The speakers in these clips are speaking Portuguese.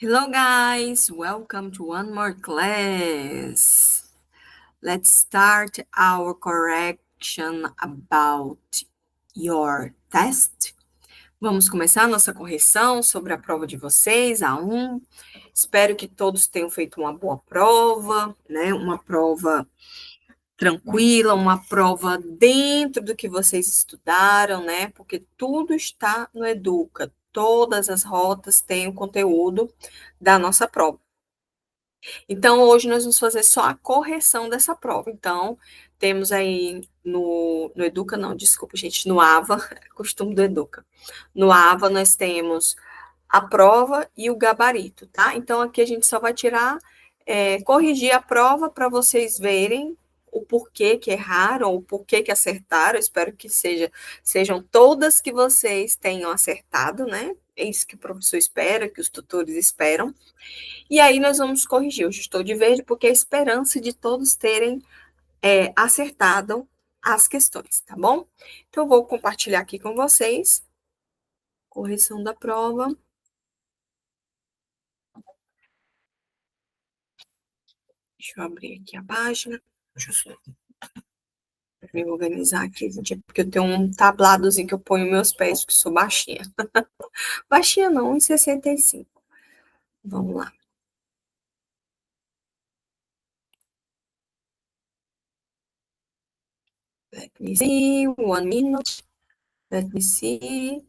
Hello guys, welcome to one more class. Let's start our correction about your test. Vamos começar a nossa correção sobre a prova de vocês, A1. Espero que todos tenham feito uma boa prova, né? Uma prova tranquila, uma prova dentro do que vocês estudaram, né? Porque tudo está no Educa. Todas as rotas têm o conteúdo da nossa prova. Então, hoje nós vamos fazer só a correção dessa prova. Então, temos aí no Educa, não, desculpa, gente, no AVA, é costume do Educa. No AVA, nós temos a prova e o gabarito, tá? Então, aqui a gente só vai tirar, corrigir a prova para vocês verem o porquê que erraram, o porquê que acertaram. Eu espero que sejam todas que vocês tenham acertado, né? É isso que o professor espera, que os tutores esperam. E aí nós vamos corrigir. Hoje estou de verde porque é a esperança de todos terem acertado as questões, tá bom? Então, eu vou compartilhar aqui com vocês. Correção da prova. Deixa eu abrir aqui a página. Deixa eu me organizar aqui, gente, porque eu tenho um tabladozinho que eu ponho meus pés, que sou baixinha. Baixinha não, 1,65. Vamos lá. Let me see, 1 minute. Let me see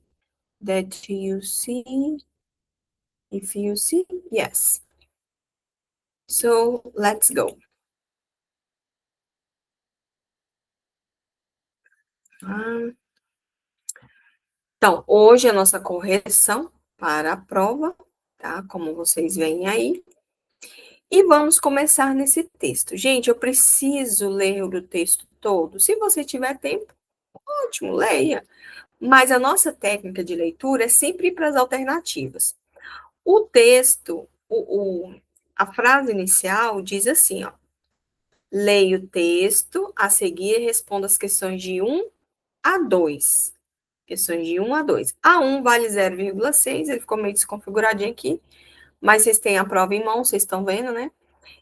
that you see. If you see, yes. So, let's go. Então, hoje a nossa correção para a prova, tá? Como vocês veem aí. E vamos começar nesse texto. Gente, eu preciso ler o texto todo. Se você tiver tempo, ótimo, leia. Mas a nossa técnica de leitura é sempre ir para as alternativas. O texto, a frase inicial diz assim, ó. Leia o texto, a seguir responda as questões de 1 a 2. Questões de 1 a 2. A1 vale 0,6, ele ficou meio desconfiguradinho aqui, mas vocês têm a prova em mão, vocês estão vendo, né?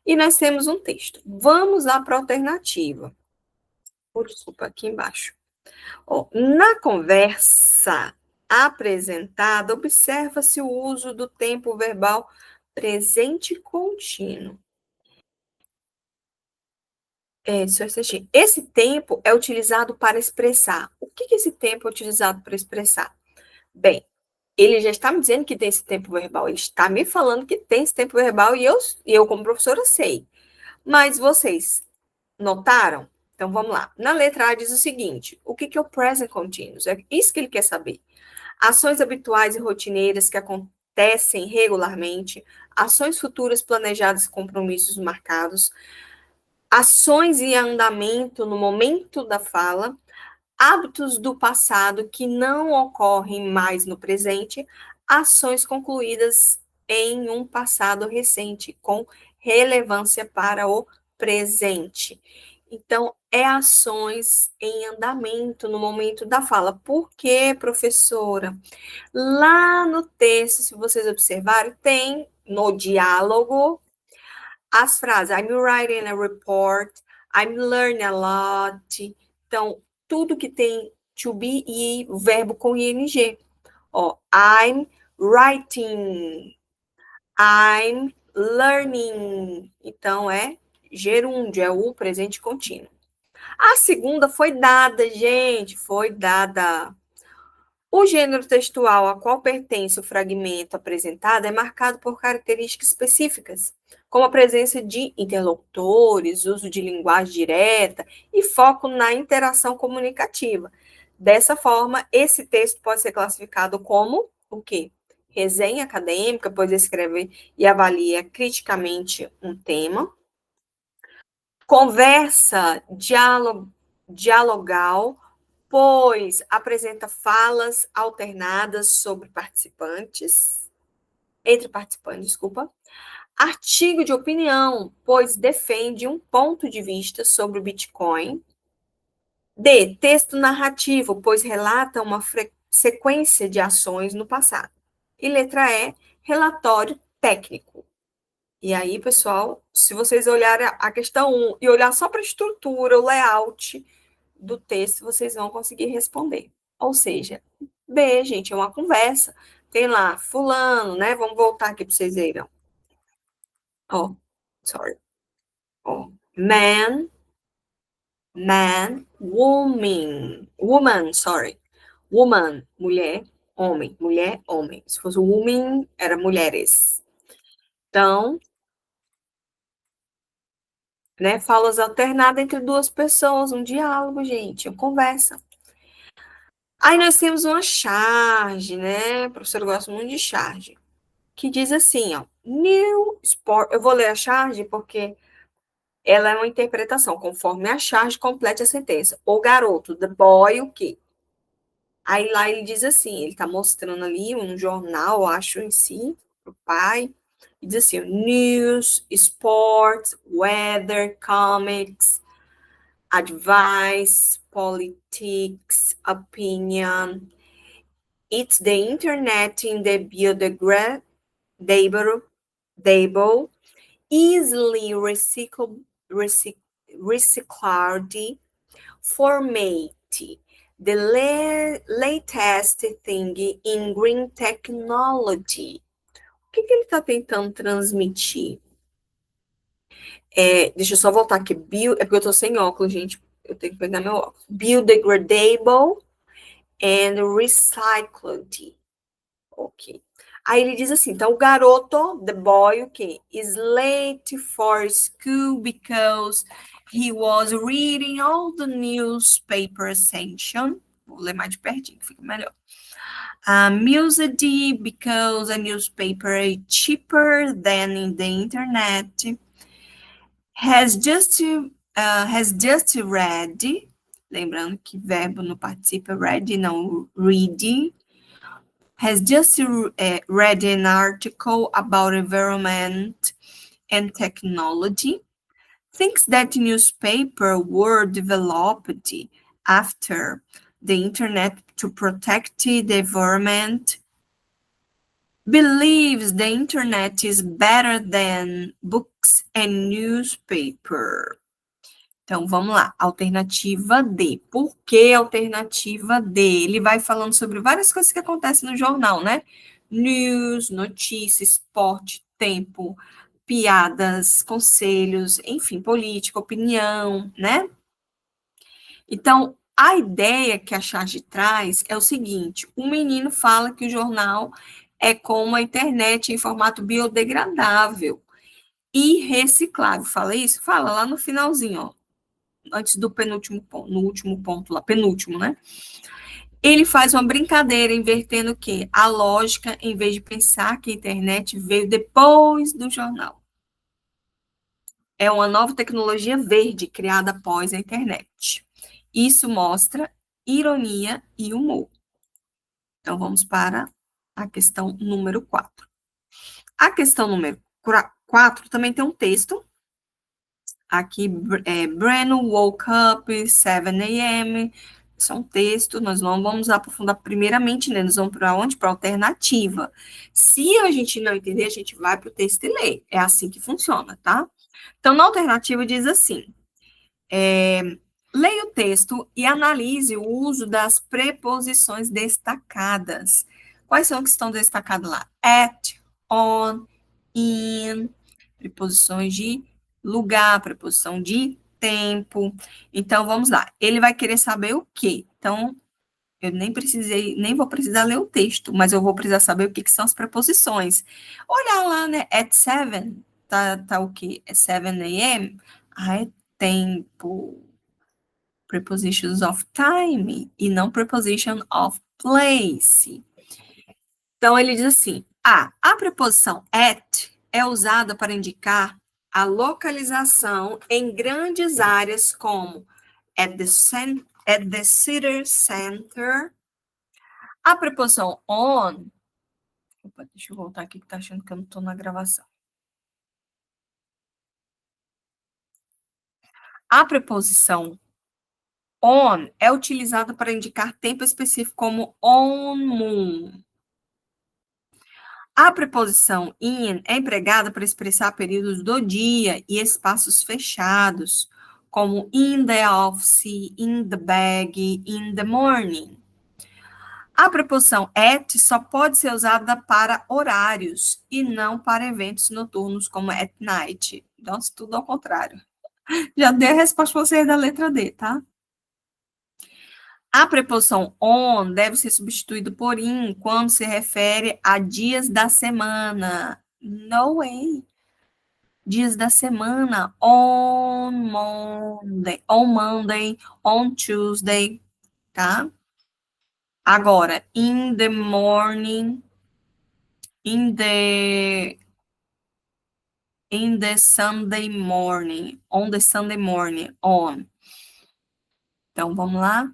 E nós temos um texto. Vamos lá para a alternativa. Desculpa, aqui embaixo. Ó, na conversa apresentada, observa-se o uso do tempo verbal presente contínuo. Só assistir. Esse tempo é utilizado para expressar. O que esse tempo é utilizado para expressar? Bem, ele já está me dizendo que tem esse tempo verbal, ele está me falando que tem esse tempo verbal e eu como professora, sei. Mas vocês notaram? Então, vamos lá. Na letra A diz o seguinte, o que é o present continuous? É isso que ele quer saber. Ações habituais e rotineiras que acontecem regularmente, ações futuras planejadas e compromissos marcados, ações em andamento no momento da fala, hábitos do passado que não ocorrem mais no presente, ações concluídas em um passado recente, com relevância para o presente. Então, é ações em andamento no momento da fala. Por quê, professora? Lá no texto, se vocês observarem, tem no diálogo as frases I'm writing a report, I'm learning a lot. Então, tudo que tem to be e o verbo com ing. Ó, I'm writing, I'm learning. Então, é gerúndio, é o presente contínuo. A segunda foi dada, gente, foi dada. O gênero textual a qual pertence o fragmento apresentado é marcado por características específicas, como a presença de interlocutores, uso de linguagem direta e foco na interação comunicativa. Dessa forma, esse texto pode ser classificado como o quê? Resenha acadêmica, pois escreve e avalia criticamente um tema. Conversa dialogal, pois apresenta falas alternadas entre participantes, desculpa. Artigo de opinião, pois defende um ponto de vista sobre o Bitcoin. D, texto narrativo, pois relata uma sequência de ações no passado. E letra E, relatório técnico. E aí, pessoal, se vocês olharem a questão 1 e olhar só para a estrutura, o layout do texto, vocês vão conseguir responder. Ou seja, B, gente, é uma conversa. Tem lá, fulano, né? Vamos voltar aqui para vocês verem. Oh, sorry. Oh, woman, sorry. Woman, mulher, homem. Mulher, homem. Se fosse woman, era mulheres. Então, né? Falas alternadas entre duas pessoas, um diálogo, gente, uma conversa. Aí nós temos uma charge, né? O professor gosta muito de charge, que diz assim, ó, new sport. Eu vou ler a charge porque ela é uma interpretação, conforme a charge complete a sentença. O garoto, the boy, o quê? Aí lá ele diz assim, ele tá mostrando ali um jornal, acho, em si, pro pai, e diz assim, news, sports, weather, comics, advice, politics, opinion. It's the internet in the biodegradable, easily recycled format. The latest thing in green technology. O que ele está tentando transmitir? Deixa eu só voltar aqui. É porque eu estou sem óculos, gente. Eu tenho que pegar meu óculos. Biodegradable and recycled. Ok. Aí ele diz assim, então o garoto, the boy, o quê? Is late for school because he was reading all the newspaper section. Vou ler mais de pertinho, fica melhor. Amused because a newspaper is cheaper than in the internet. Has just read, lembrando que verbo no participa read, não read. Has just read an article about environment and technology. Thinks that newspaper were developed after the internet to protect the environment. Believes the internet is better than books and newspaper. Então, vamos lá. Alternativa D. Por que alternativa D? Ele vai falando sobre várias coisas que acontecem no jornal, né? News, notícia, esporte, tempo, piadas, conselhos, enfim, política, opinião, né? Então, a ideia que a charge traz é o seguinte: um menino fala que o jornal é como a internet em formato biodegradável e reciclável. Fala isso? Fala lá no finalzinho, ó, antes do penúltimo ponto, no último ponto lá, penúltimo, né? Ele faz uma brincadeira invertendo o quê? A lógica, em vez de pensar que a internet veio depois do jornal. É uma nova tecnologia verde criada após a internet. Isso mostra ironia e humor. Então, vamos para a questão número 4. A questão número 4 também tem um texto. Aqui, Breno woke up 7 a.m. Isso é um texto, nós não vamos aprofundar primeiramente nele, nós vamos para onde? Para a alternativa. Se a gente não entender, a gente vai para o texto e lê. É assim que funciona, tá? Então, na alternativa diz assim, leia o texto e analise o uso das preposições destacadas. Quais são que estão destacadas lá? At, on, in, preposições de lugar, preposição de tempo. Então, vamos lá. Ele vai querer saber o quê? Então, eu nem vou precisar ler o texto, mas eu vou precisar saber o que, que são as preposições. Olha lá, né? At 7, tá o quê? É 7 a.m.? É tempo. Prepositions of time e não preposition of place. Então, ele diz assim, a preposição at é usada para indicar a localização em grandes áreas como at the city center. A preposição on, deixa eu voltar aqui que tá achando que eu não estou na gravação. A preposição on é utilizada para indicar tempo específico como on moon. A preposição in é empregada para expressar períodos do dia e espaços fechados, como in the office, in the bag, in the morning. A preposição at só pode ser usada para horários e não para eventos noturnos, como at night. Então, tudo ao contrário. Já dei a resposta para você da letra D, tá? A preposição on deve ser substituído por in quando se refere a dias da semana. No way. Dias da semana. On Monday, on Tuesday, tá? Agora, in the morning, in the Sunday morning, on the Sunday morning, on. Então, vamos lá.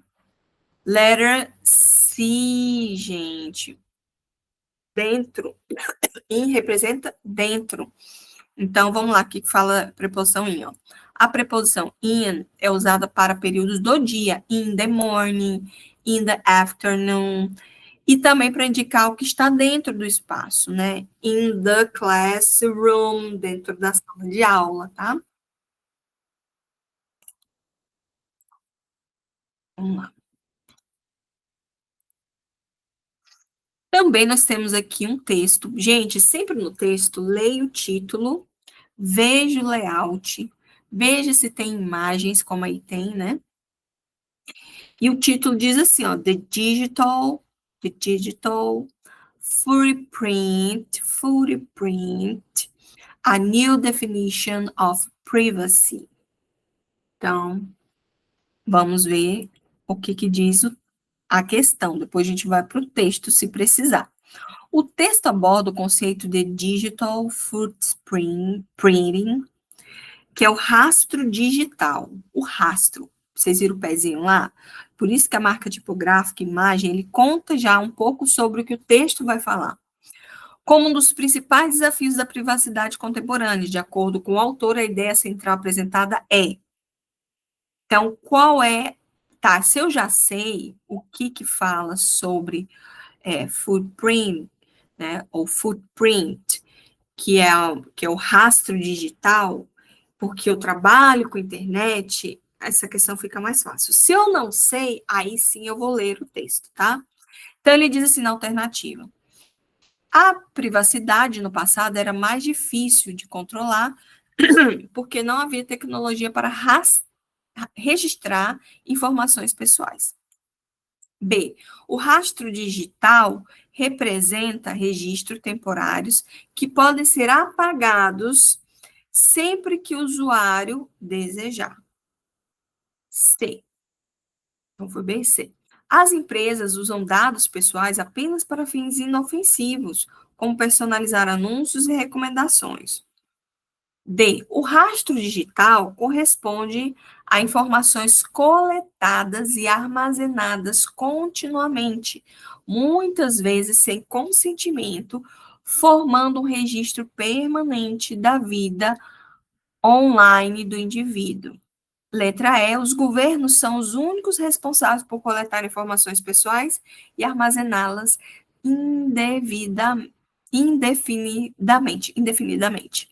Letter C, gente. Dentro. In representa dentro. Então, vamos lá, o que fala a preposição in, ó. A preposição in é usada para períodos do dia, in the morning, in the afternoon, e também para indicar o que está dentro do espaço, né? In the classroom, dentro da sala de aula, tá? Vamos lá. Também nós temos aqui um texto. Gente, sempre no texto, leia o título, veja o layout, veja se tem imagens, como aí tem, né? E o título diz assim, ó, The Digital Footprint, a New Definition of Privacy. Então, vamos ver o que diz a questão. Depois a gente vai para o texto, se precisar. O texto aborda o conceito de Digital Footprinting, que é o rastro digital. O rastro. Vocês viram o pezinho lá? Por isso que a marca tipográfica, imagem, ele conta já um pouco sobre o que o texto vai falar. Como um dos principais desafios da privacidade contemporânea, de acordo com o autor, a ideia central apresentada é. Então, qual é. Tá, se eu já sei o que fala sobre footprint, né, ou footprint, que é o rastro digital, porque eu trabalho com internet, essa questão fica mais fácil. Se eu não sei, aí sim eu vou ler o texto, tá? Então, ele diz assim na alternativa. A privacidade no passado era mais difícil de controlar, porque não havia tecnologia para registrar informações pessoais. B. O rastro digital representa registros temporários que podem ser apagados sempre que o usuário desejar. C. Então, foi B e C. As empresas usam dados pessoais apenas para fins inofensivos, como personalizar anúncios e recomendações. D. O rastro digital corresponde a informações coletadas e armazenadas continuamente, muitas vezes sem consentimento, formando um registro permanente da vida online do indivíduo. Letra E. Os governos são os únicos responsáveis por coletar informações pessoais e armazená-las indefinidamente.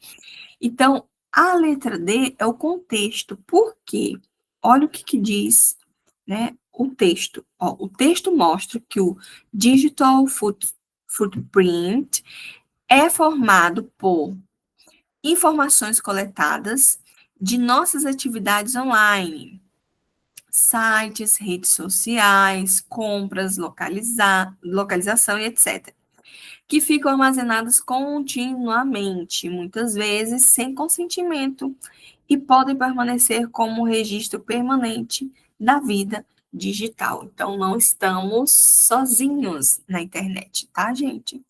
Então, a letra D é o contexto. Por quê? Olha o que diz, né, o texto. Ó, o texto mostra que o Digital Footprint é formado por informações coletadas de nossas atividades online, sites, redes sociais, compras, localização e etc., que ficam armazenadas continuamente, muitas vezes sem consentimento, e podem permanecer como registro permanente da vida digital. Então, não estamos sozinhos na internet, tá, gente?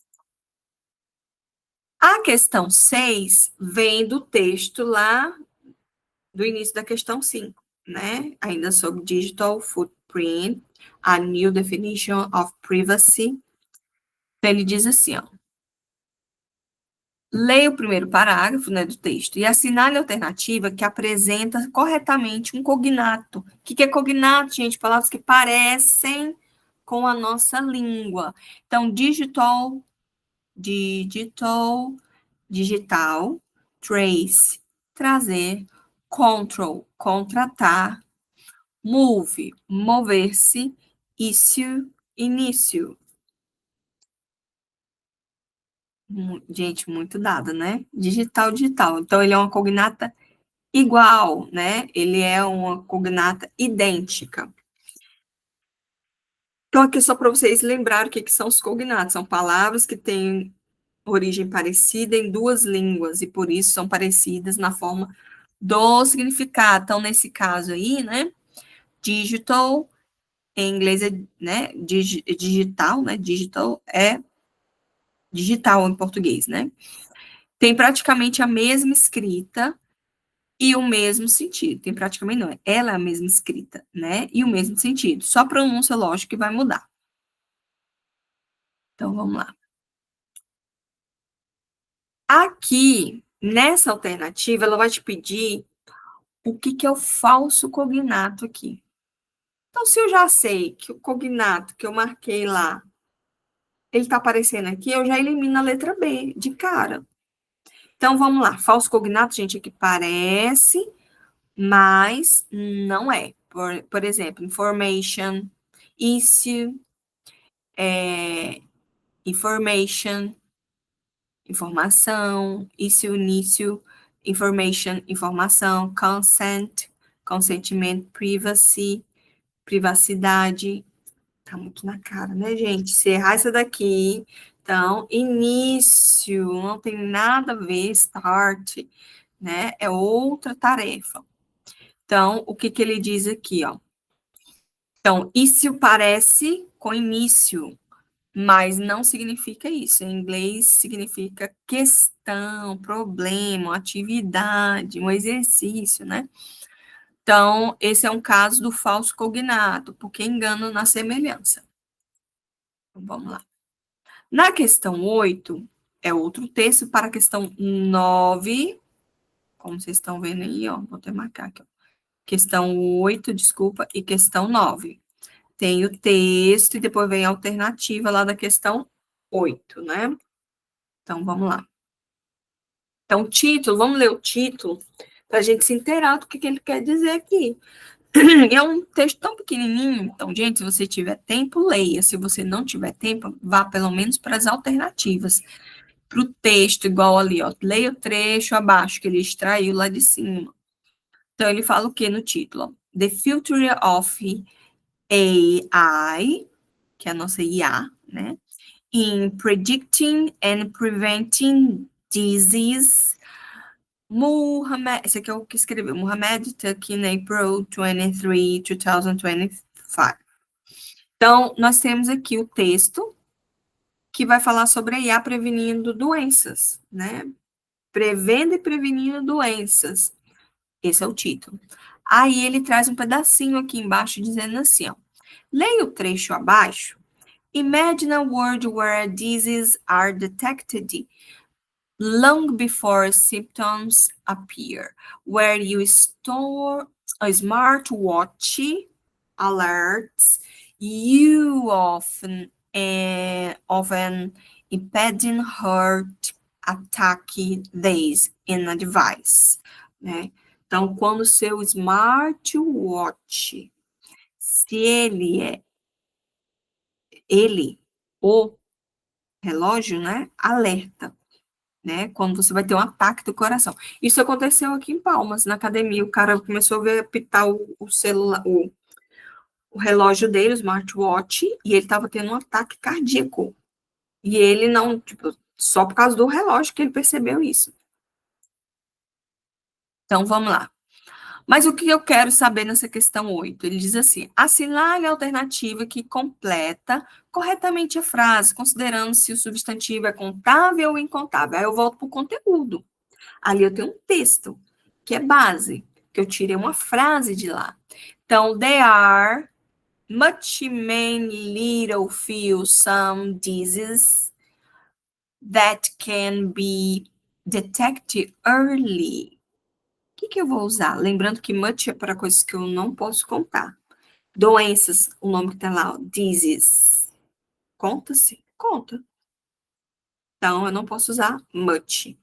A questão 6 vem do texto lá do início da questão 5, né? Ainda sobre Digital Footprint, a New Definition of Privacy. Então, ele diz assim, ó. Leia o primeiro parágrafo, né, do texto e assinale a alternativa que apresenta corretamente um cognato. O que é cognato, gente? Palavras que parecem com a nossa língua. Então, digital digital, digital, trace, trazer, control, contratar, move, mover-se, issue, início. Gente, muito dado, né? Digital, digital. Então, ele é uma cognata igual, né? Ele é uma cognata idêntica. Então, aqui só para vocês lembrarem o que são os cognatos. São palavras que têm origem parecida em duas línguas, e por isso são parecidas na forma do significado. Então, nesse caso aí, né? Digital, em inglês é, né? Digital, né? Digital é digital em português, né? Tem praticamente a mesma escrita e o mesmo sentido. Tem praticamente não, ela é a mesma escrita, né? E o mesmo sentido. Só a pronúncia, lógico, que vai mudar. Então, vamos lá. Aqui, nessa alternativa, ela vai te pedir o que é o falso cognato aqui. Então, se eu já sei que o cognato que eu marquei lá, ele está aparecendo aqui, eu já elimino a letra B de cara. Então, vamos lá. Falso cognato, gente, aqui parece, mas não é. Por exemplo, information, issue, information, informação, issue, início, information, informação, consent, consentimento, privacy, privacidade. Tá muito na cara, né, gente? Se errar isso daqui, então, início, não tem nada a ver, start, né? É outra tarefa. Então, o que que ele diz aqui, ó? Então, isso parece com início, mas não significa isso. Em inglês significa questão, problema, atividade, um exercício, né? Então, esse é um caso do falso cognato, porque engano na semelhança. Então, vamos lá. Na questão 8 é outro texto para a questão 9, como vocês estão vendo aí, ó, vou até marcar aqui, ó. Questão 8, desculpa, e questão 9. Tem o texto e depois vem a alternativa lá da questão 8, né? Então, vamos lá. Então, título, vamos ler o título para a gente se inteirar do que ele quer dizer aqui. É um texto tão pequenininho, então, gente, se você tiver tempo, leia. Se você não tiver tempo, vá pelo menos para as alternativas. Para o texto, igual ali, ó, leia o trecho abaixo, que ele extraiu lá de cima. Então, ele fala o que no título? The Future of AI, que é a nossa IA, né? In predicting and preventing disease. Muhammad, esse aqui é o que escreveu, Muhammad took in April 23, 2025. Então, nós temos aqui o texto que vai falar sobre a IA prevenindo doenças, né? Prevendo e prevenindo doenças. Esse é o título. Aí ele traz um pedacinho aqui embaixo dizendo assim, ó. Leia o trecho abaixo. Imagine a world where diseases are detected long before symptoms appear, where you store a smartwatch alerts you of an impending heart attack days in a device, né? Então, quando o seu smartwatch, se o relógio, né, alerta, né? Quando você vai ter um ataque do coração. Isso aconteceu aqui em Palmas, na academia. O cara começou a ver apitar o celular, o relógio dele, o smartwatch, e ele estava tendo um ataque cardíaco. E ele não, tipo, só por causa do relógio que ele percebeu isso. Então, vamos lá. Mas o que eu quero saber nessa questão 8? Ele diz assim: assinale a alternativa que completa corretamente a frase, considerando se o substantivo é contável ou incontável. Aí eu volto para o conteúdo. Ali eu tenho um texto, que é base, que eu tirei uma frase de lá. Então, there are much many little few some diseases that can be detected early. O que eu vou usar? Lembrando que much é para coisas que eu não posso contar. Doenças, o nome que está lá, ó, disease. Conta-se? Conta. Então, eu não posso usar much.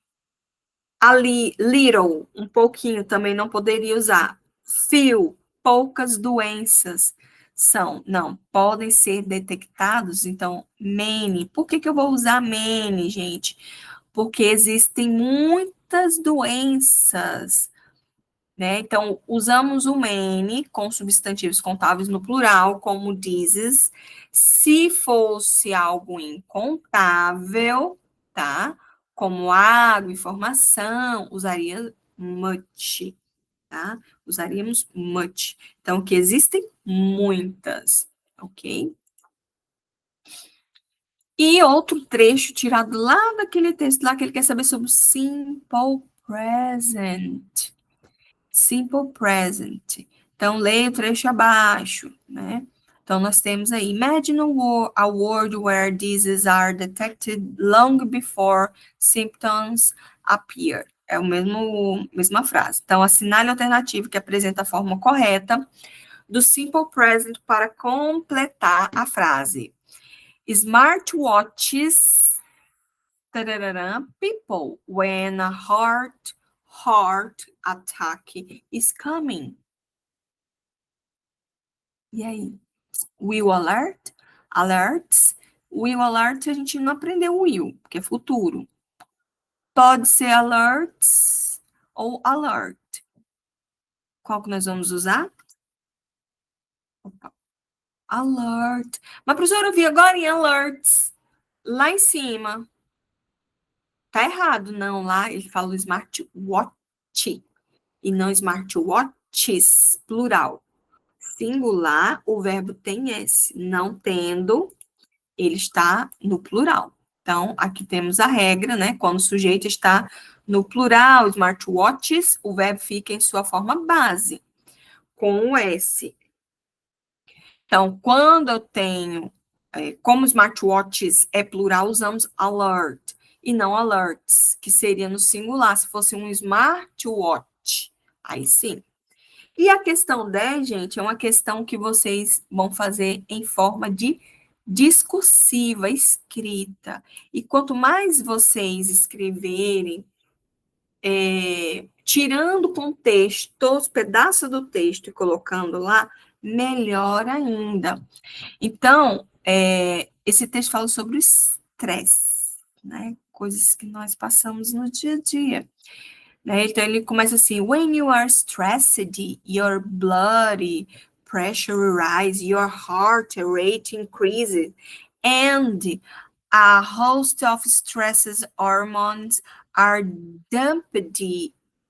Ali, little, um pouquinho, também não poderia usar. Few, poucas doenças são, não, podem ser detectados. Então, many. Por que que eu vou usar many, gente? Porque existem muitas doenças, né? Então, usamos o many com substantivos contáveis no plural, como diseases. Se fosse algo incontável, tá? Como água, informação, usaria much, tá? Usaríamos much. Então, que existem muitas, ok? E outro trecho tirado lá daquele texto lá que ele quer saber sobre o simple present. Simple present. Então, leia o trecho abaixo, né? Então, nós temos aí, imagine a world where diseases are detected long before symptoms appear. É a mesma frase. Então, assinale a alternativa que apresenta a forma correta do simple present para completar a frase. Smartwatches, tarará, people, when a heart attack is coming. E aí? Will alert? Alerts? Will alert, a gente não aprendeu o will, porque é futuro. Pode ser alerts ou alert. Qual que nós vamos usar? Opa. Alert. Mas, professora, eu vi agora em alerts. Lá em cima. Tá errado, não. Lá ele fala o smartwatch e não smartwatches, plural. Singular, o verbo tem S. Não tendo, ele está no plural. Então, aqui temos a regra, né? Quando o sujeito está no plural, smartwatches, o verbo fica em sua forma base, com o S. Então, quando eu tenho, como smartwatches é plural, usamos alert e não alerts, que seria no singular, se fosse um smartwatch. Aí sim. E a questão 10, gente, é uma questão que vocês vão fazer em forma de discursiva, escrita. E quanto mais vocês escreverem, tirando o contexto, os pedaços do texto e colocando lá, melhor ainda. Então, esse texto fala sobre o estresse, né? Coisas que nós passamos no dia a dia. Né? Então, ele começa assim: when you are stressed, your blood pressure rises, your heart rate increases, and a host of stresses hormones are dumped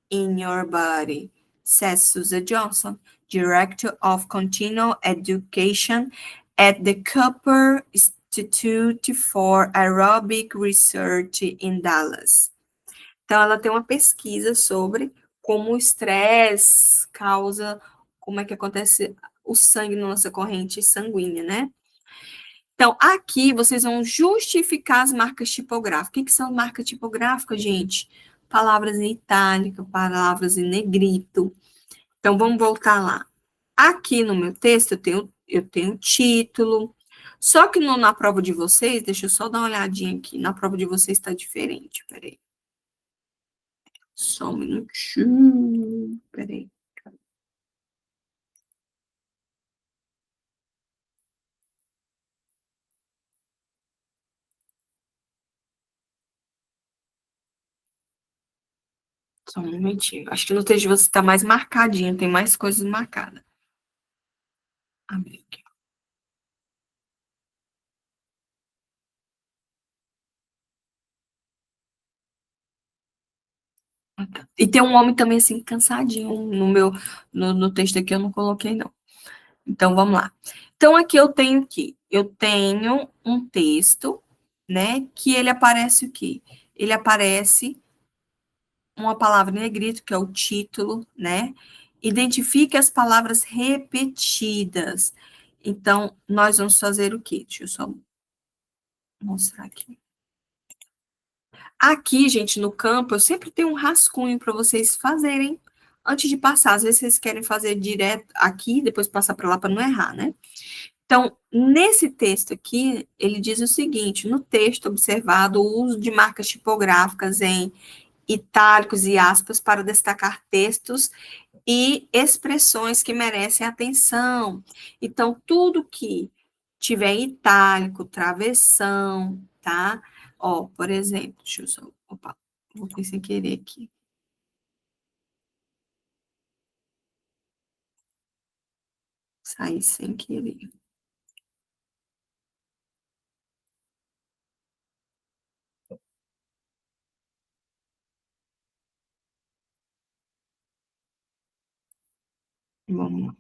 in your body, says Susan Johnson, Director of Continual Education at the Cooper Institute for Aerobic Research in Dallas. Então, ela tem uma pesquisa sobre como o estresse causa, como é que acontece o sangue na nossa corrente sanguínea, né? Então, aqui vocês vão justificar as marcas tipográficas. O que são marcas tipográficas, gente? Palavras em itálica, palavras em negrito. Então, vamos voltar lá. Aqui no meu texto, eu tenho título. Só que na prova de vocês, deixa eu só dar uma olhadinha aqui. Na prova de vocês está diferente. Peraí. Só um minutinho. Peraí. Só um momentinho. Acho que no texto de você está mais marcadinho, tem mais coisas marcadas. Abrir aqui. E tem um homem também, assim, cansadinho no texto aqui, eu não coloquei, não. Então, vamos lá. Então, aqui eu tenho o quê? Eu tenho um texto, né, que ele aparece o quê? Ele aparece uma palavra em negrito, que é o título, né? Identifique as palavras repetidas. Então, nós vamos fazer o quê? Deixa eu só mostrar aqui. Aqui, gente, no campo, eu sempre tenho um rascunho para vocês fazerem antes de passar. Às vezes vocês querem fazer direto aqui, depois passar para lá para não errar, né? Então, Nesse texto aqui, ele diz o seguinte: no texto observado o uso de marcas tipográficas em itálicos e aspas para destacar textos e expressões que merecem atenção. Então, tudo que tiver em itálico, travessão, tá? Ó, por exemplo, deixa eu só, opa, vou ver sem querer aqui. Saí sem querer. Vamos lá.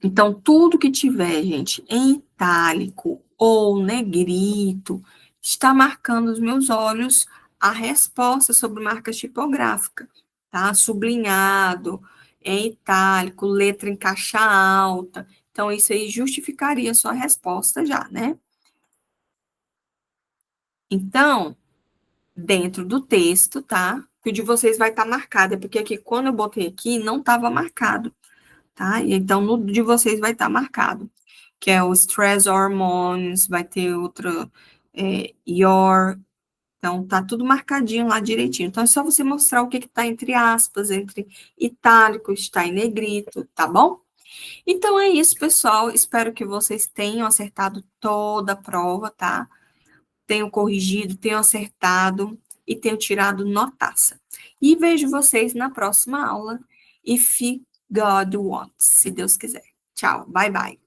Então, tudo que tiver, gente, em itálico ou negrito, está marcando os meus olhos a resposta sobre marca tipográfica, tá? Sublinhado, em itálico, letra em caixa alta. Então, isso aí justificaria a sua resposta já, né? Então, dentro do texto, tá? Que o de vocês vai estar marcado, é porque aqui, quando eu botei aqui, não estava marcado, tá? E então, no de vocês vai estar marcado, que é o stress hormones, vai ter outra, your, então tá tudo marcadinho lá direitinho. Então é só você mostrar o que está entre aspas, entre itálico, está em negrito, tá bom? Então é isso, pessoal. Espero que vocês tenham acertado toda a prova, tá? Tenham corrigido, tenham acertado e tenham tirado notaça. E vejo vocês na próxima aula. If God wants, se Deus quiser. Tchau, bye bye.